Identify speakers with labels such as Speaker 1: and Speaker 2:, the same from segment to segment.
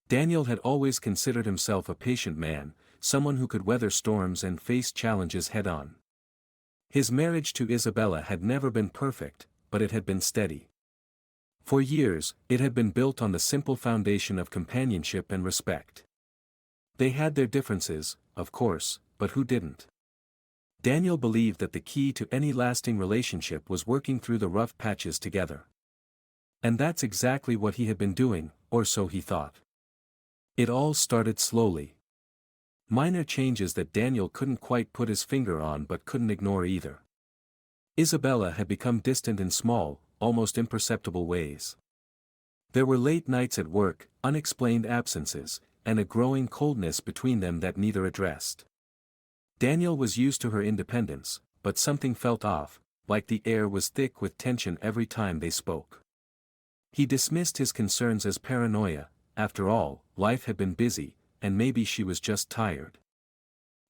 Speaker 1: Daniel had always considered himself a patient man, someone who could weather storms and face challenges head-on. His marriage to Isabella had never been perfect, but it had been steady. For years, it had been built on the simple foundation of companionship and respect. They had their differences, of course, but who didn't? Daniel believed that the key to any lasting relationship was working through the rough patches together. And that's exactly what he had been doing, or so he thought. It all started slowly. Minor changes that Daniel couldn't quite put his finger on but couldn't ignore either. Isabella had become distant in small, almost imperceptible ways. There were late nights at work, unexplained absences, and a growing coldness between them that neither addressed. Daniel was used to her independence, but something felt off, like the air was thick with tension every time they spoke. He dismissed his concerns as paranoia. After all, life had been busy, and maybe she was just tired.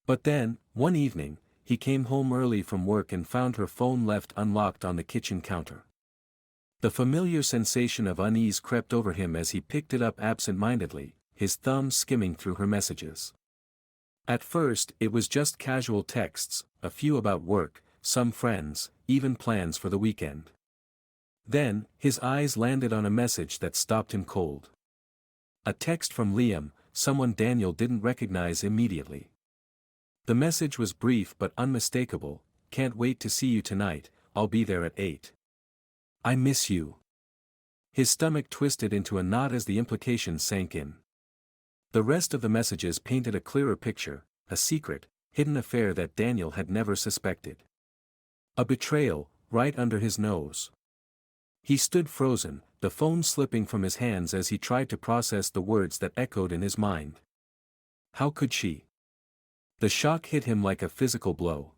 Speaker 1: But then, one evening, he came home early from work and found her phone left unlocked on the kitchen counter. The familiar sensation of unease crept over him as he picked it up absent-mindedly, his thumb skimming through her messages. At first, it was just casual texts, a few about work, some friends, even plans for the weekend. Then, his eyes landed on a message that stopped him cold. A text from Liam, someone Daniel didn't recognize immediately. The message was brief but unmistakable. "Can't wait to see you tonight, I'll be there at 8. I miss you." His stomach twisted into a knot as the implications sank in. The rest of the messages painted a clearer picture, a secret, hidden affair that Daniel had never suspected. A betrayal, right under his nose. He stood frozen, the phone slipping from his hands as he tried to process the words that echoed in his mind. How could she? The shock hit him like a physical blow.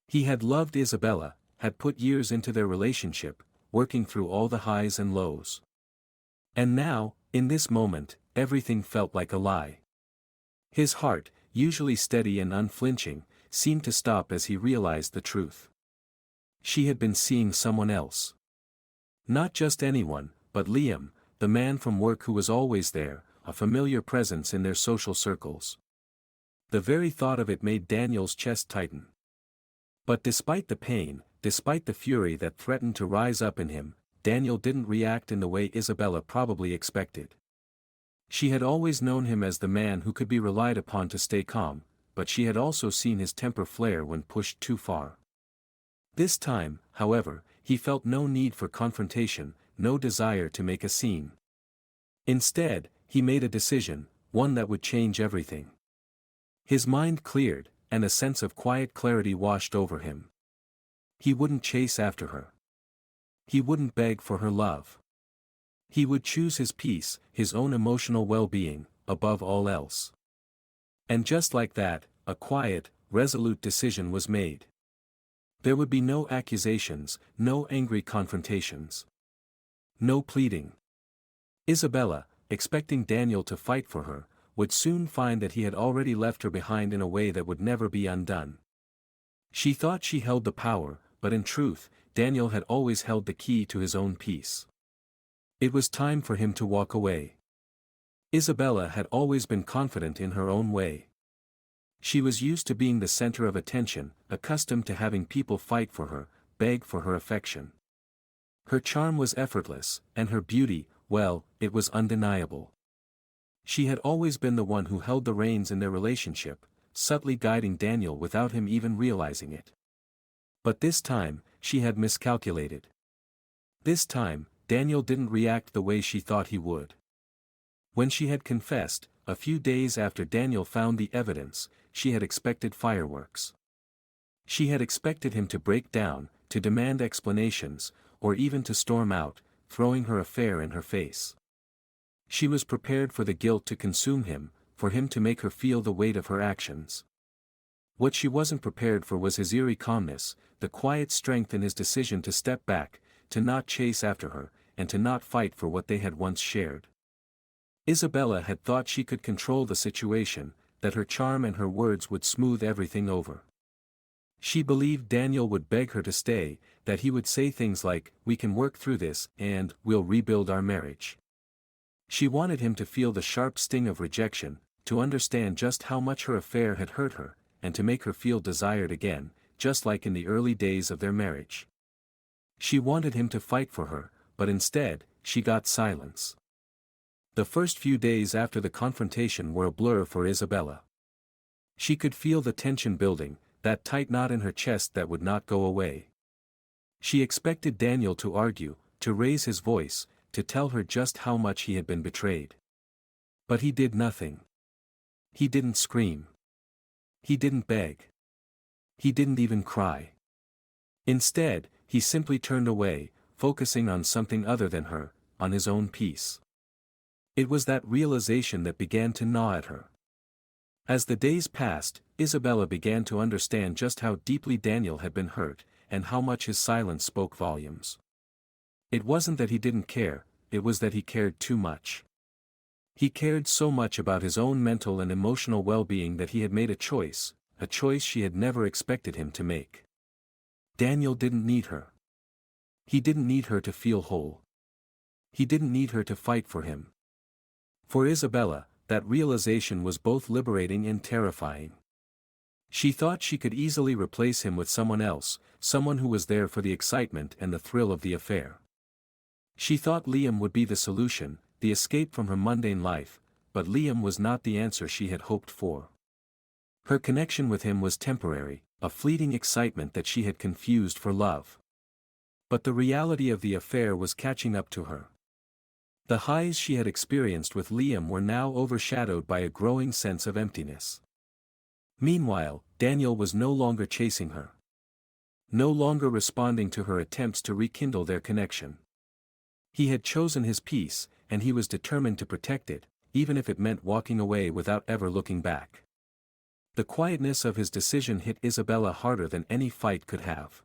Speaker 1: He had loved Isabella, had put years into their relationship, working through all the highs and lows. And now, in this moment, everything felt like a lie. His heart, usually steady and unflinching, seemed to stop as he realized the truth. She had been seeing someone else. Not just anyone, but Liam, the man from work who was always there, a familiar presence in their social circles. The very thought of it made Daniel's chest tighten. But despite the pain, despite the fury that threatened to rise up in him, Daniel didn't react in the way Isabella probably expected. She had always known him as the man who could be relied upon to stay calm, but she had also seen his temper flare when pushed too far. This time, however, he felt no need for confrontation, no desire to make a scene. Instead, he made a decision, one that would change everything. His mind cleared, and a sense of quiet clarity washed over him. He wouldn't chase after her. He wouldn't beg for her love. He would choose his peace, his own emotional well-being, above all else. And just like that, a quiet, resolute decision was made. There would be no accusations, no angry confrontations. No pleading. Isabella, expecting Daniel to fight for her, would soon find that he had already left her behind in a way that would never be undone. She thought she held the power, but in truth, Daniel had always held the key to his own peace. It was time for him to walk away. Isabella had always been confident in her own way. She was used to being the center of attention, accustomed to having people fight for her, beg for her affection. Her charm was effortless, and her beauty, well, it was undeniable. She had always been the one who held the reins in their relationship, subtly guiding Daniel without him even realizing it. But this time, she had miscalculated. This time, Daniel didn't react the way she thought he would. When she had confessed, a few days after Daniel found the evidence, she had expected fireworks. She had expected him to break down, to demand explanations, or even to storm out, throwing her affair in her face. She was prepared for the guilt to consume him, for him to make her feel the weight of her actions. What she wasn't prepared for was his eerie calmness, the quiet strength in his decision to step back, to not chase after her, and to not fight for what they had once shared. Isabella had thought she could control the situation, that her charm and her words would smooth everything over. She believed Daniel would beg her to stay, that he would say things like, "We can work through this," and "We'll rebuild our marriage." She wanted him to feel the sharp sting of rejection, to understand just how much her affair had hurt her, and to make her feel desired again, just like in the early days of their marriage. She wanted him to fight for her, but instead, she got silence. The first few days after the confrontation were a blur for Isabella. She could feel the tension building, that tight knot in her chest that would not go away. She expected Daniel to argue, to raise his voice, to tell her just how much he had been betrayed. But he did nothing. He didn't scream. He didn't beg. He didn't even cry. Instead, he simply turned away, focusing on something other than her, on his own peace. It was that realization that began to gnaw at her. As the days passed, Isabella began to understand just how deeply Daniel had been hurt, and how much his silence spoke volumes. It wasn't that he didn't care, it was that he cared too much. He cared so much about his own mental and emotional well-being that he had made a choice she had never expected him to make. Daniel didn't need her. He didn't need her to feel whole. He didn't need her to fight for him. For Isabella, that realization was both liberating and terrifying. She thought she could easily replace him with someone else, someone who was there for the excitement and the thrill of the affair. She thought Liam would be the solution, the escape from her mundane life, but Liam was not the answer she had hoped for. Her connection with him was temporary, a fleeting excitement that she had confused for love. But the reality of the affair was catching up to her. The highs she had experienced with Liam were now overshadowed by a growing sense of emptiness. Meanwhile, Daniel was no longer chasing her. No longer responding to her attempts to rekindle their connection. He had chosen his peace, and he was determined to protect it, even if it meant walking away without ever looking back. The quietness of his decision hit Isabella harder than any fight could have.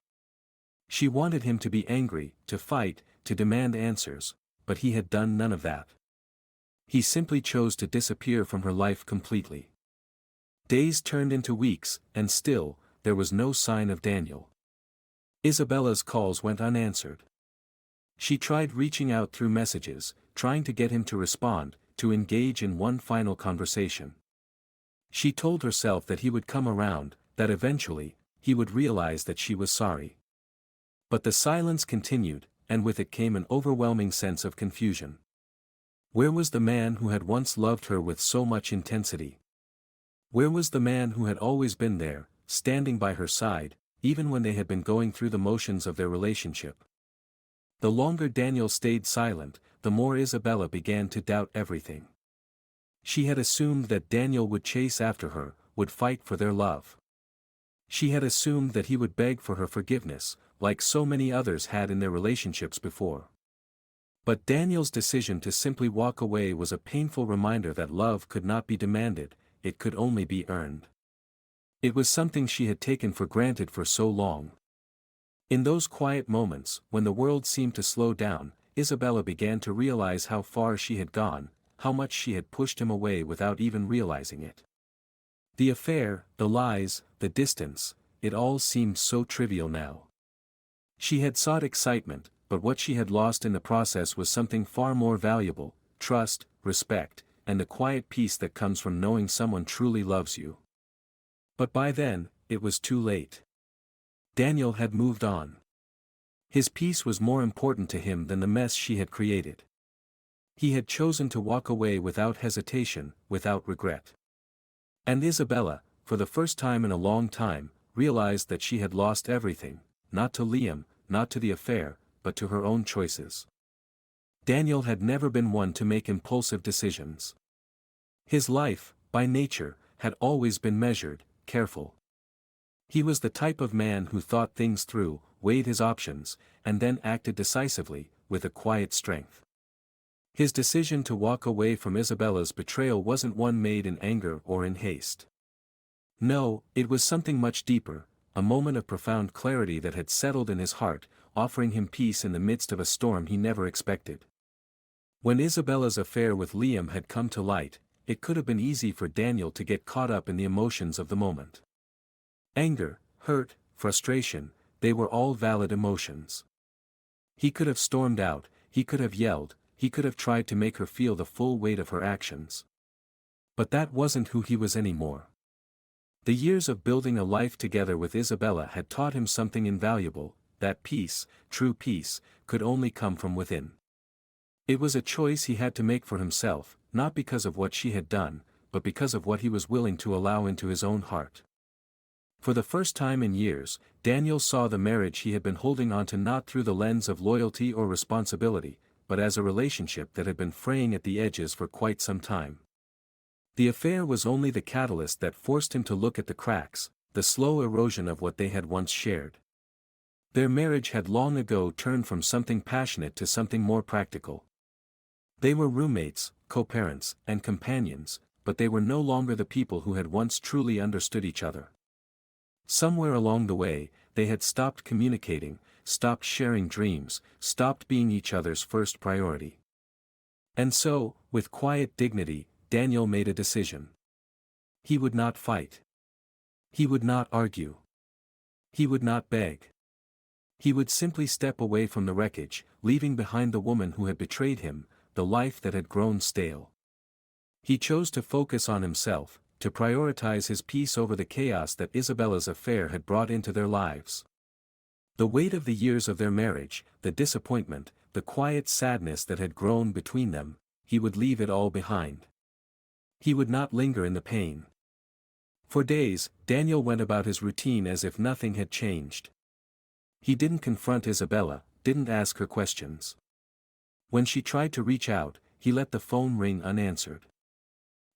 Speaker 1: She wanted him to be angry, to fight, to demand answers, but he had done none of that. He simply chose to disappear from her life completely. Days turned into weeks, and still, there was no sign of Daniel. Isabella's calls went unanswered. She tried reaching out through messages, trying to get him to respond, to engage in one final conversation. She told herself that he would come around, that eventually, he would realize that she was sorry. But the silence continued, and with it came an overwhelming sense of confusion. Where was the man who had once loved her with so much intensity? Where was the man who had always been there, standing by her side, even when they had been going through the motions of their relationship? The longer Daniel stayed silent, the more Isabella began to doubt everything. She had assumed that Daniel would chase after her, would fight for their love. She had assumed that he would beg for her forgiveness, like so many others had in their relationships before. But Daniel's decision to simply walk away was a painful reminder that love could not be demanded, it could only be earned. It was something she had taken for granted for so long. In those quiet moments, when the world seemed to slow down, Isabella began to realize how far she had gone, how much she had pushed him away without even realizing it. The affair, the lies, the distance, it all seemed so trivial now. She had sought excitement, but what she had lost in the process was something far more valuable: trust, respect, and the quiet peace that comes from knowing someone truly loves you. But by then, it was too late. Daniel had moved on. His peace was more important to him than the mess she had created. He had chosen to walk away without hesitation, without regret. And Isabella, for the first time in a long time, realized that she had lost everything, not to Liam, not to the affair, but to her own choices. Daniel had never been one to make impulsive decisions. His life, by nature, had always been measured, careful. He was the type of man who thought things through, weighed his options, and then acted decisively, with a quiet strength. His decision to walk away from Isabella's betrayal wasn't one made in anger or in haste. No, it was something much deeper, a moment of profound clarity that had settled in his heart, offering him peace in the midst of a storm he never expected. When Isabella's affair with Liam had come to light, it could have been easy for Daniel to get caught up in the emotions of the moment. Anger, hurt, frustration, they were all valid emotions. He could have stormed out, he could have yelled, he could have tried to make her feel the full weight of her actions. But that wasn't who he was anymore. The years of building a life together with Isabella had taught him something invaluable, that peace, true peace, could only come from within. It was a choice he had to make for himself, not because of what she had done, but because of what he was willing to allow into his own heart. For the first time in years, Daniel saw the marriage he had been holding onto not through the lens of loyalty or responsibility, but as a relationship that had been fraying at the edges for quite some time. The affair was only the catalyst that forced him to look at the cracks, the slow erosion of what they had once shared. Their marriage had long ago turned from something passionate to something more practical. They were roommates, co-parents, and companions, but they were no longer the people who had once truly understood each other. Somewhere along the way, they had stopped communicating, stopped sharing dreams, stopped being each other's first priority. And so, with quiet dignity, Daniel made a decision. He would not fight. He would not argue. He would not beg. He would simply step away from the wreckage, leaving behind the woman who had betrayed him, the life that had grown stale. He chose to focus on himself, to prioritize his peace over the chaos that Isabella's affair had brought into their lives. The weight of the years of their marriage, the disappointment, the quiet sadness that had grown between them, he would leave it all behind. He would not linger in the pain. For days, Daniel went about his routine as if nothing had changed. He didn't confront Isabella, didn't ask her questions. When she tried to reach out, he let the phone ring unanswered.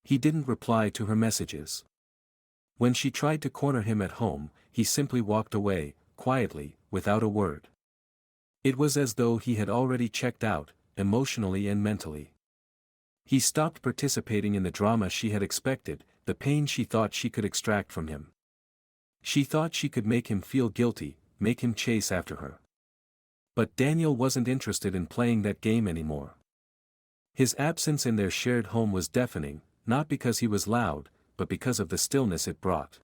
Speaker 1: He didn't reply to her messages. When she tried to corner him at home, he simply walked away, quietly, without a word. It was as though he had already checked out, emotionally and mentally. He stopped participating in the drama she had expected, the pain she thought she could extract from him. She thought she could make him feel guilty, make him chase after her. But Daniel wasn't interested in playing that game anymore. His absence in their shared home was deafening, not because he was loud, but because of the stillness it brought.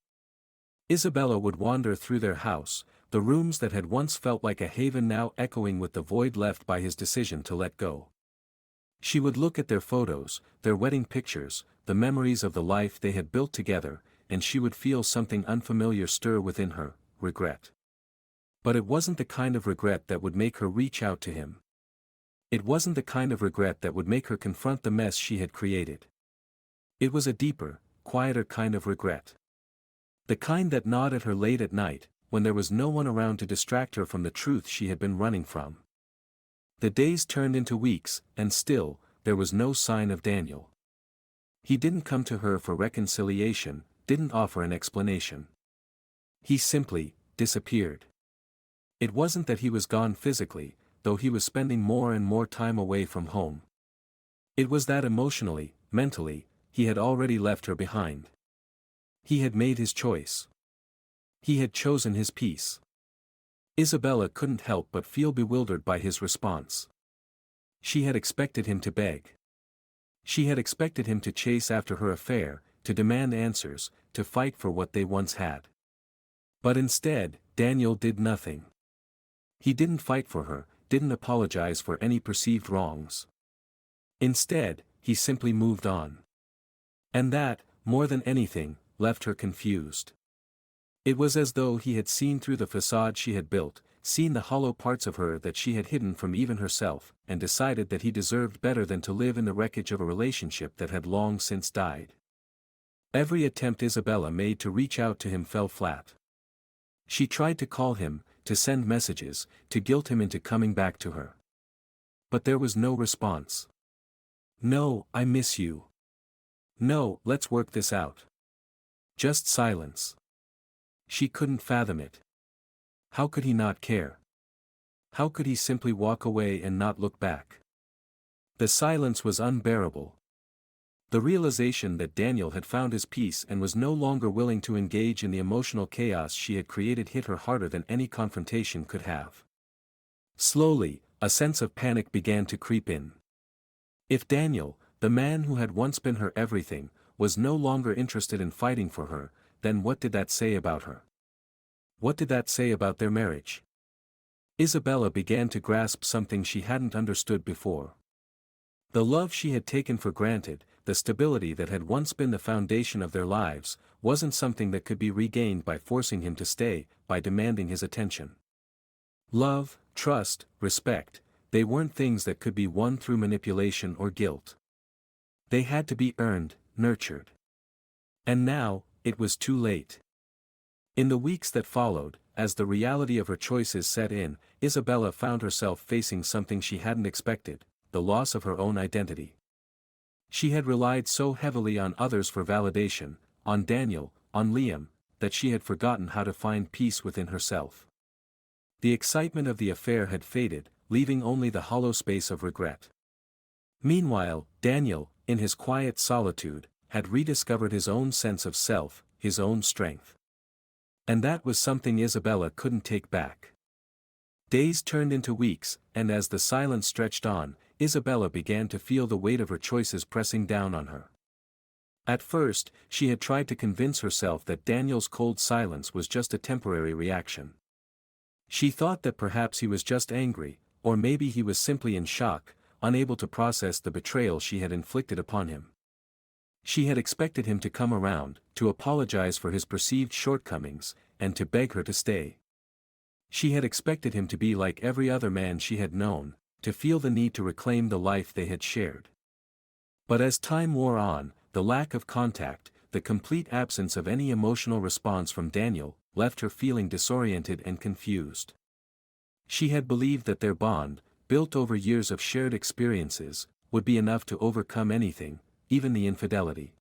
Speaker 1: Isabella would wander through their house, the rooms that had once felt like a haven now echoing with the void left by his decision to let go. She would look at their photos, their wedding pictures, the memories of the life they had built together, and she would feel something unfamiliar stir within her, regret. But it wasn't the kind of regret that would make her reach out to him. It wasn't the kind of regret that would make her confront the mess she had created. It was a deeper, quieter kind of regret. The kind that gnawed at her late at night, when there was no one around to distract her from the truth she had been running from. The days turned into weeks, and still, there was no sign of Daniel. He didn't come to her for reconciliation, didn't offer an explanation. He simply disappeared. It wasn't that he was gone physically, though he was spending more and more time away from home. It was that emotionally, mentally, he had already left her behind. He had made his choice. He had chosen his peace. Isabella couldn't help but feel bewildered by his response. She had expected him to beg. She had expected him to chase after her affair, to demand answers, to fight for what they once had. But instead, Daniel did nothing. He didn't fight for her, didn't apologize for any perceived wrongs. Instead, he simply moved on. And that, more than anything, left her confused. It was as though he had seen through the facade she had built, seen the hollow parts of her that she had hidden from even herself, and decided that he deserved better than to live in the wreckage of a relationship that had long since died. Every attempt Isabella made to reach out to him fell flat. She tried to call him, to send messages, to guilt him into coming back to her. But there was no response. "No, I miss you. No, let's work this out." Just silence. She couldn't fathom it. How could he not care? How could he simply walk away and not look back? The silence was unbearable. The realization that Daniel had found his peace and was no longer willing to engage in the emotional chaos she had created hit her harder than any confrontation could have. Slowly, a sense of panic began to creep in. If Daniel, the man who had once been her everything, was no longer interested in fighting for her, then what did that say about her? What did that say about their marriage? Isabella began to grasp something she hadn't understood before. The love she had taken for granted, the stability that had once been the foundation of their lives, wasn't something that could be regained by forcing him to stay, by demanding his attention. Love, trust, respect, they weren't things that could be won through manipulation or guilt. They had to be earned, nurtured. And now, it was too late. In the weeks that followed, as the reality of her choices set in, Isabella found herself facing something she hadn't expected, the loss of her own identity. She had relied so heavily on others for validation, on Daniel, on Liam, that she had forgotten how to find peace within herself. The excitement of the affair had faded, leaving only the hollow space of regret. Meanwhile, Daniel, in his quiet solitude, had rediscovered his own sense of self, his own strength. And that was something Isabella couldn't take back. Days turned into weeks, and as the silence stretched on, Isabella began to feel the weight of her choices pressing down on her. At first, she had tried to convince herself that Daniel's cold silence was just a temporary reaction. She thought that perhaps he was just angry, or maybe he was simply in shock, unable to process the betrayal she had inflicted upon him. She had expected him to come around, to apologize for his perceived shortcomings, and to beg her to stay. She had expected him to be like every other man she had known, to feel the need to reclaim the life they had shared. But as time wore on, the lack of contact, the complete absence of any emotional response from Daniel, left her feeling disoriented and confused. She had believed that their bond, built over years of shared experiences, would be enough to overcome anything, even the infidelity.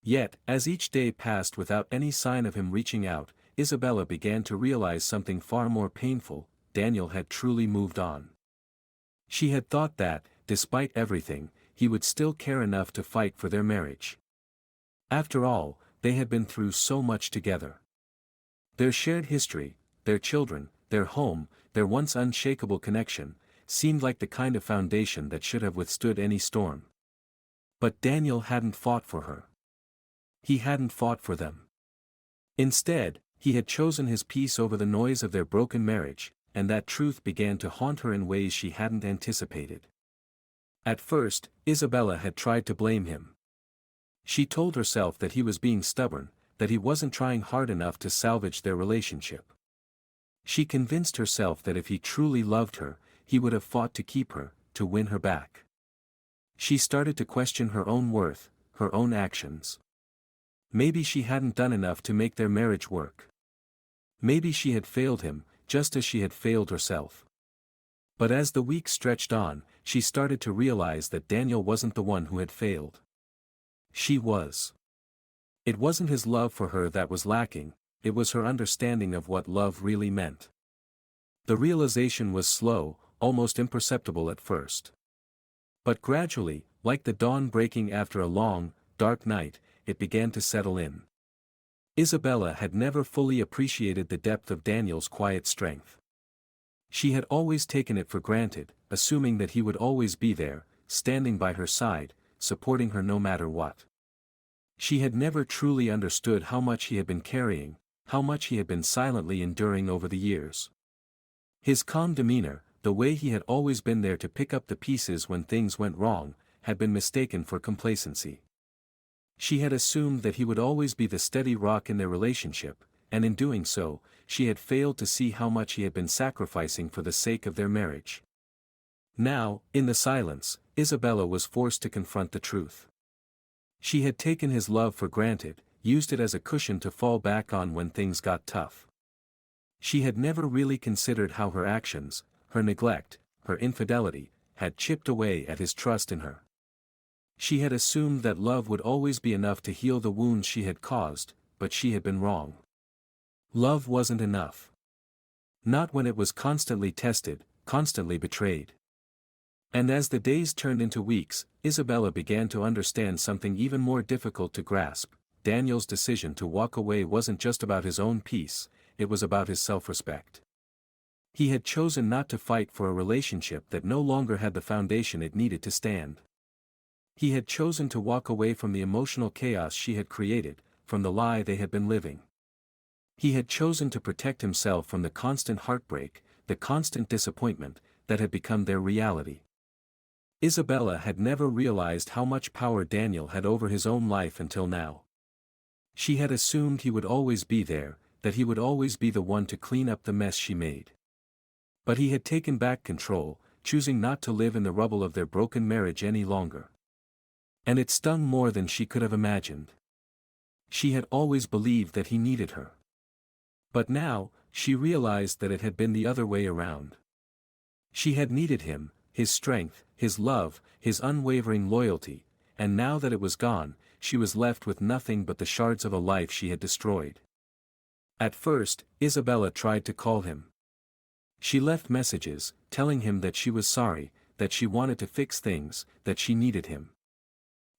Speaker 1: Yet, as each day passed without any sign of him reaching out, Isabella began to realize something far more painful: Daniel had truly moved on. She had thought that, despite everything, he would still care enough to fight for their marriage. After all, they had been through so much together. Their shared history, their children, their home, their once unshakable connection, seemed like the kind of foundation that should have withstood any storm. But Daniel hadn't fought for her. He hadn't fought for them. Instead, he had chosen his peace over the noise of their broken marriage, and that truth began to haunt her in ways she hadn't anticipated. At first, Isabella had tried to blame him. She told herself that he was being stubborn, that he wasn't trying hard enough to salvage their relationship. She convinced herself that if he truly loved her, he would have fought to keep her, to win her back. She started to question her own worth, her own actions. Maybe she hadn't done enough to make their marriage work. Maybe she had failed him, just as she had failed herself. But as the weeks stretched on, she started to realize that Daniel wasn't the one who had failed. She was. It wasn't his love for her that was lacking, it was her understanding of what love really meant. The realization was slow, almost imperceptible at first. But gradually, like the dawn breaking after a long, dark night, it began to settle in. Isabella had never fully appreciated the depth of Daniel's quiet strength. She had always taken it for granted, assuming that he would always be there, standing by her side, supporting her no matter what. She had never truly understood how much he had been carrying, how much he had been silently enduring over the years. His calm demeanor, the way he had always been there to pick up the pieces when things went wrong, had been mistaken for complacency. She had assumed that he would always be the steady rock in their relationship, and in doing so, she had failed to see how much he had been sacrificing for the sake of their marriage. Now, in the silence, Isabella was forced to confront the truth. She had taken his love for granted, used it as a cushion to fall back on when things got tough. She had never really considered how her actions, her neglect, her infidelity, had chipped away at his trust in her. She had assumed that love would always be enough to heal the wounds she had caused, but she had been wrong. Love wasn't enough. Not when it was constantly tested, constantly betrayed. And as the days turned into weeks, Isabella began to understand something even more difficult to grasp. Daniel's decision to walk away wasn't just about his own peace, it was about his self-respect. He had chosen not to fight for a relationship that no longer had the foundation it needed to stand. He had chosen to walk away from the emotional chaos she had created, from the lie they had been living. He had chosen to protect himself from the constant heartbreak, the constant disappointment, that had become their reality. Isabella had never realized how much power Daniel had over his own life until now. She had assumed he would always be there, that he would always be the one to clean up the mess she made. But he had taken back control, choosing not to live in the rubble of their broken marriage any longer. And it stung more than she could have imagined. She had always believed that he needed her. But now, she realized that it had been the other way around. She had needed him, his strength, his love, his unwavering loyalty, and now that it was gone, she was left with nothing but the shards of a life she had destroyed. At first, Isabella tried to call him. She left messages, telling him that she was sorry, that she wanted to fix things, that she needed him.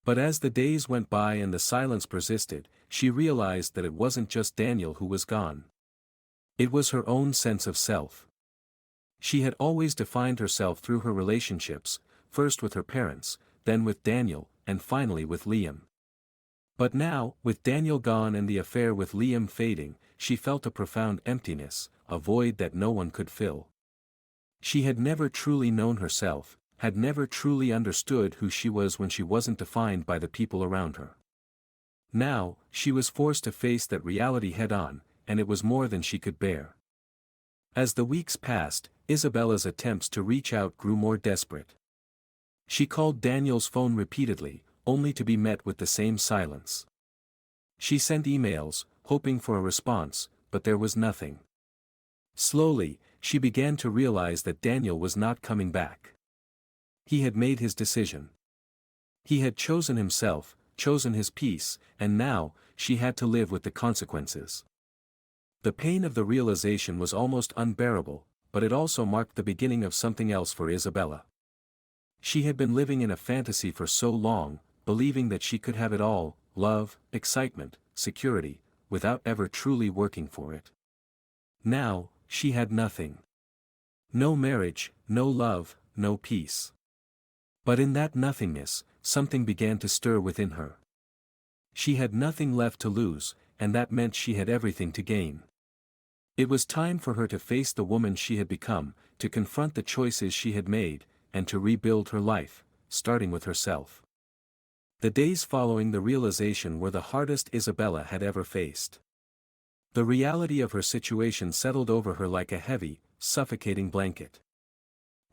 Speaker 1: But as the days went by and the silence persisted, she realized that it wasn't just Daniel who was gone. It was her own sense of self. She had always defined herself through her relationships, first with her parents, then with Daniel, and finally with Liam. But now, with Daniel gone and the affair with Liam fading, she felt a profound emptiness, a void that no one could fill. She had never truly known herself, had never truly understood who she was when she wasn't defined by the people around her. Now, she was forced to face that reality head-on, and it was more than she could bear. As the weeks passed, Isabella's attempts to reach out grew more desperate. She called Daniel's phone repeatedly, only to be met with the same silence. She sent emails, hoping for a response, but there was nothing. Slowly, she began to realize that Daniel was not coming back. He had made his decision. He had chosen himself, chosen his peace, and now, she had to live with the consequences. The pain of the realization was almost unbearable, but it also marked the beginning of something else for Isabella. She had been living in a fantasy for so long, believing that she could have it all, love, excitement, security, without ever truly working for it. Now, she had nothing. No marriage, no love, no peace. But in that nothingness, something began to stir within her. She had nothing left to lose, and that meant she had everything to gain. It was time for her to face the woman she had become, to confront the choices she had made, and to rebuild her life, starting with herself. The days following the realization were the hardest Isabella had ever faced. The reality of her situation settled over her like a heavy, suffocating blanket.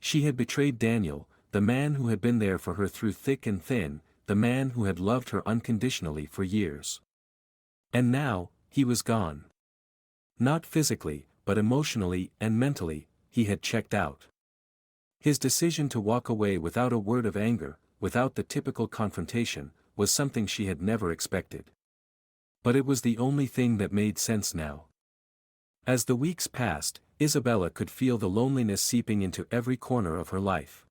Speaker 1: She had betrayed Daniel, the man who had been there for her through thick and thin, the man who had loved her unconditionally for years. And now, he was gone. Not physically, but emotionally and mentally, he had checked out. His decision to walk away without a word of anger, without the typical confrontation, was something she had never expected. But it was the only thing that made sense now. As the weeks passed, Isabella could feel the loneliness seeping into every corner of her life.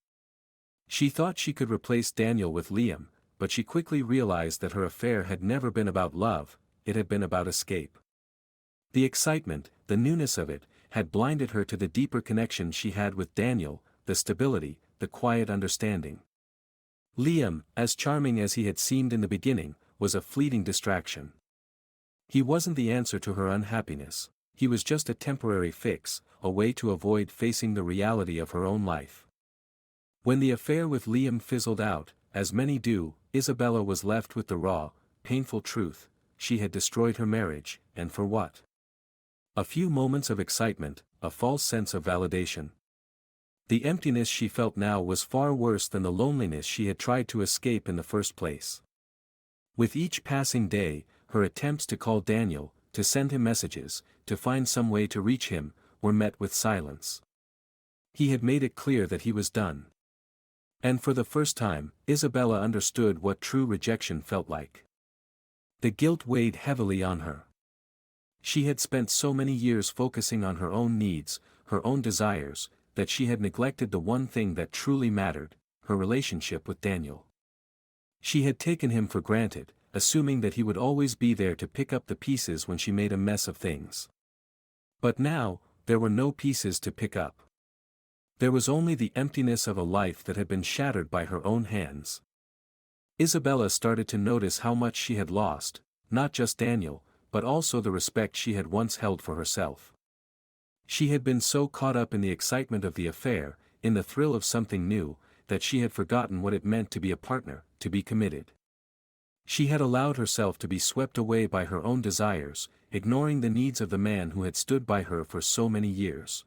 Speaker 1: She thought she could replace Daniel with Liam, but she quickly realized that her affair had never been about love, it had been about escape. The excitement, the newness of it, had blinded her to the deeper connection she had with Daniel, the stability, the quiet understanding. Liam, as charming as he had seemed in the beginning, was a fleeting distraction. He wasn't the answer to her unhappiness, he was just a temporary fix, a way to avoid facing the reality of her own life. When the affair with Liam fizzled out, as many do, Isabella was left with the raw, painful truth: she had destroyed her marriage, and for what? A few moments of excitement, a false sense of validation. The emptiness she felt now was far worse than the loneliness she had tried to escape in the first place. With each passing day, her attempts to call Daniel, to send him messages, to find some way to reach him, were met with silence. He had made it clear that he was done. And for the first time, Isabella understood what true rejection felt like. The guilt weighed heavily on her. She had spent so many years focusing on her own needs, her own desires, that she had neglected the one thing that truly mattered, her relationship with Daniel. She had taken him for granted, assuming that he would always be there to pick up the pieces when she made a mess of things. But now, there were no pieces to pick up. There was only the emptiness of a life that had been shattered by her own hands. Isabella started to notice how much she had lost, not just Daniel, but also the respect she had once held for herself. She had been so caught up in the excitement of the affair, in the thrill of something new, that she had forgotten what it meant to be a partner, to be committed. She had allowed herself to be swept away by her own desires, ignoring the needs of the man who had stood by her for so many years.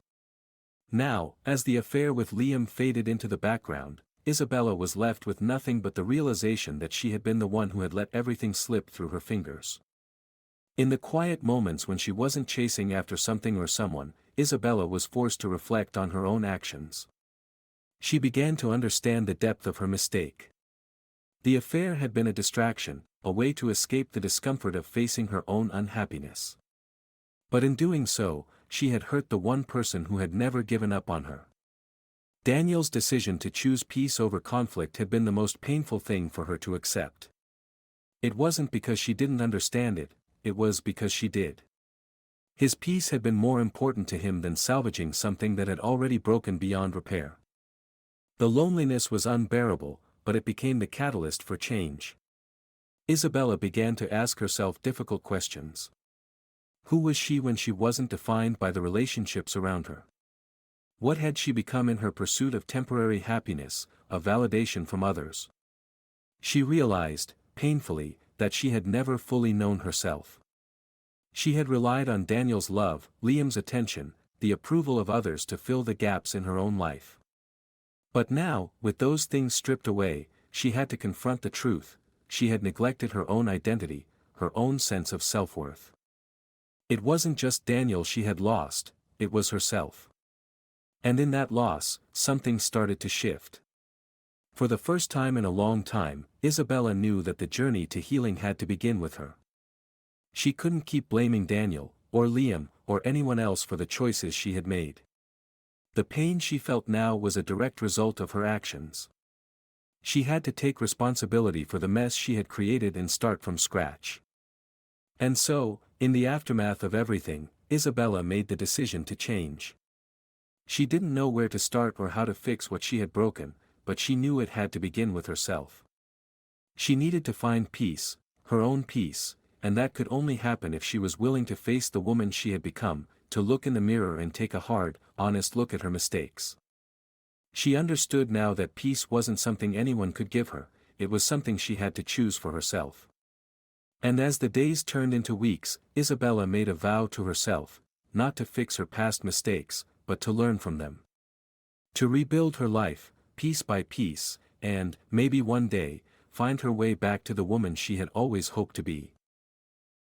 Speaker 1: Now, as the affair with Liam faded into the background, Isabella was left with nothing but the realization that she had been the one who had let everything slip through her fingers. In the quiet moments when she wasn't chasing after something or someone, Isabella was forced to reflect on her own actions. She began to understand the depth of her mistake. The affair had been a distraction, a way to escape the discomfort of facing her own unhappiness. But in doing so, she had hurt the one person who had never given up on her. Daniel's decision to choose peace over conflict had been the most painful thing for her to accept. It wasn't because she didn't understand it, it was because she did. His peace had been more important to him than salvaging something that had already broken beyond repair. The loneliness was unbearable, but it became the catalyst for change. Isabella began to ask herself difficult questions. Who was she when she wasn't defined by the relationships around her? What had she become in her pursuit of temporary happiness, of validation from others? She realized, painfully, that she had never fully known herself. She had relied on Daniel's love, Liam's attention, the approval of others to fill the gaps in her own life. But now, with those things stripped away, she had to confront the truth: she had neglected her own identity, her own sense of self-worth. It wasn't just Daniel she had lost, it was herself. And in that loss, something started to shift. For the first time in a long time, Isabella knew that the journey to healing had to begin with her. She couldn't keep blaming Daniel, or Liam, or anyone else for the choices she had made. The pain she felt now was a direct result of her actions. She had to take responsibility for the mess she had created and start from scratch. And so, in the aftermath of everything, Isabella made the decision to change. She didn't know where to start or how to fix what she had broken, but she knew it had to begin with herself. She needed to find peace, her own peace, and that could only happen if she was willing to face the woman she had become, to look in the mirror and take a hard, honest look at her mistakes. She understood now that peace wasn't something anyone could give her, it was something she had to choose for herself. And as the days turned into weeks, Isabella made a vow to herself, not to fix her past mistakes, but to learn from them. To rebuild her life, piece by piece, and, maybe one day, find her way back to the woman she had always hoped to be.